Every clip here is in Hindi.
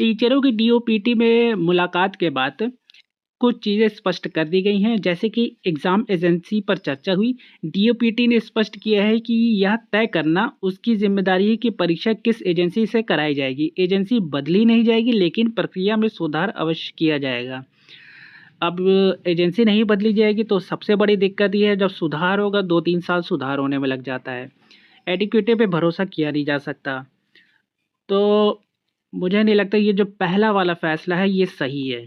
टीचरों की डीओपीटी में मुलाकात के बाद कुछ चीज़ें स्पष्ट कर दी गई हैं, जैसे कि एग्ज़ाम एजेंसी पर चर्चा हुई। डीओपीटी ने स्पष्ट किया है कि यह तय करना उसकी ज़िम्मेदारी है कि परीक्षा किस एजेंसी से कराई जाएगी। एजेंसी बदली नहीं जाएगी, लेकिन प्रक्रिया में सुधार अवश्य किया जाएगा। अब एजेंसी नहीं बदली जाएगी तो सबसे बड़ी दिक्कत ये है, जब सुधार होगा 2-3 साल सुधार होने में लग जाता है। एडिक्विटी पे भरोसा किया नहीं जा सकता। तो मुझे नहीं लगता ये जो पहला वाला फ़ैसला है ये सही है।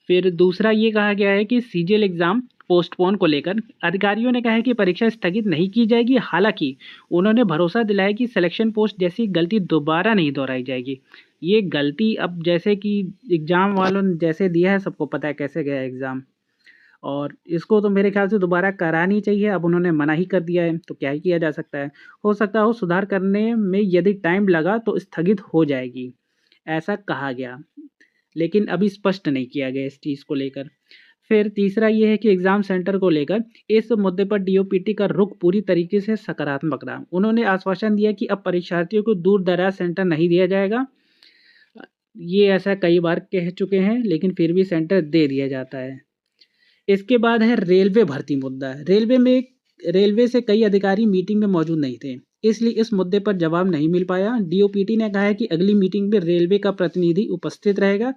फिर दूसरा ये कहा गया है कि सीजीएल एग्ज़ाम पोस्टपोन को लेकर अधिकारियों ने कहा है कि परीक्षा स्थगित नहीं की जाएगी। हालाँकि उन्होंने भरोसा दिलाया कि सिलेक्शन पोस्ट जैसी गलती दोबारा नहीं दोहराई जाएगी। ये गलती अब जैसे कि एग्ज़ाम वालों ने जैसे दिया है, सबको पता है कैसे गया एग्ज़ाम, और इसको तो मेरे ख़्याल से दोबारा करानी चाहिए। अब उन्होंने मना ही कर दिया है, तो क्या ही किया जा सकता है। हो सकता हो सुधार करने में यदि टाइम लगा तो स्थगित हो जाएगी, ऐसा कहा गया। लेकिन अभी स्पष्ट नहीं किया गया इस चीज़ को लेकर। फिर तीसरा ये है कि एग्ज़ाम सेंटर को लेकर इस मुद्दे पर डीओपीटी का रुख पूरी तरीके से सकारात्मक रहा। उन्होंने आश्वासन दिया कि अब परीक्षार्थियों को दूर-दराज सेंटर नहीं दिया जाएगा। ये ऐसा कई बार कह चुके हैं, लेकिन फिर भी सेंटर दे दिया जाता है। इसके बाद है रेलवे भर्ती मुद्दा। रेलवे से कई अधिकारी मीटिंग में मौजूद नहीं थे, इसलिए इस मुद्दे पर जवाब नहीं मिल पाया। डीओपीटी ने कहा है कि अगली मीटिंग में रेलवे का प्रतिनिधि उपस्थित रहेगा,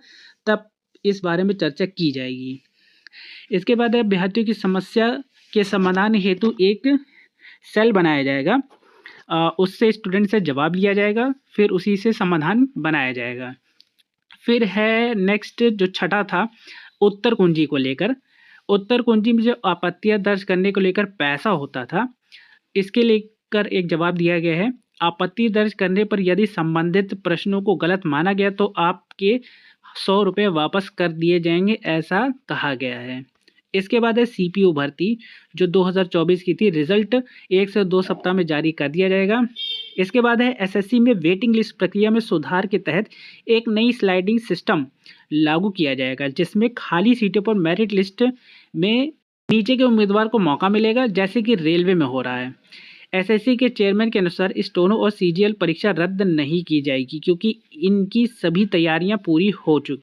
तब इस बारे में चर्चा की जाएगी। इसके बाद है अभ्यर्थियों की समस्या के समाधान हेतु एक सेल बनाया जाएगा। उससे स्टूडेंट से जवाब लिया जाएगा, फिर उसी से समाधान बनाया जाएगा। फिर है नेक्स्ट जो छठा था, उत्तर कुंजी को लेकर। उत्तर कुंजी में जो आपत्तियां दर्ज करने को लेकर पैसा होता था, इसके लेकर एक जवाब दिया गया है। आपत्ति दर्ज करने पर यदि संबंधित प्रश्नों को गलत माना गया तो आपके 100 रुपये वापस कर दिए जाएंगे, ऐसा कहा गया है। इसके बाद है सीपीयू भर्ती, जो 2024 की थी। रिजल्ट 1 से 2 सप्ताह में जारी कर दिया जाएगा। इसके बाद है एसएससी में वेटिंग लिस्ट प्रक्रिया में सुधार के तहत एक नई स्लाइडिंग सिस्टम लागू किया जाएगा, जिसमें खाली सीटों पर मेरिट लिस्ट में नीचे के उम्मीदवार को मौका मिलेगा, जैसे कि रेलवे में हो रहा है। एसएससी के चेयरमैन के अनुसार स्टेनो और सीजीएल परीक्षा रद्द नहीं की जाएगी, क्योंकि इनकी सभी तैयारियां पूरी हो चुकी।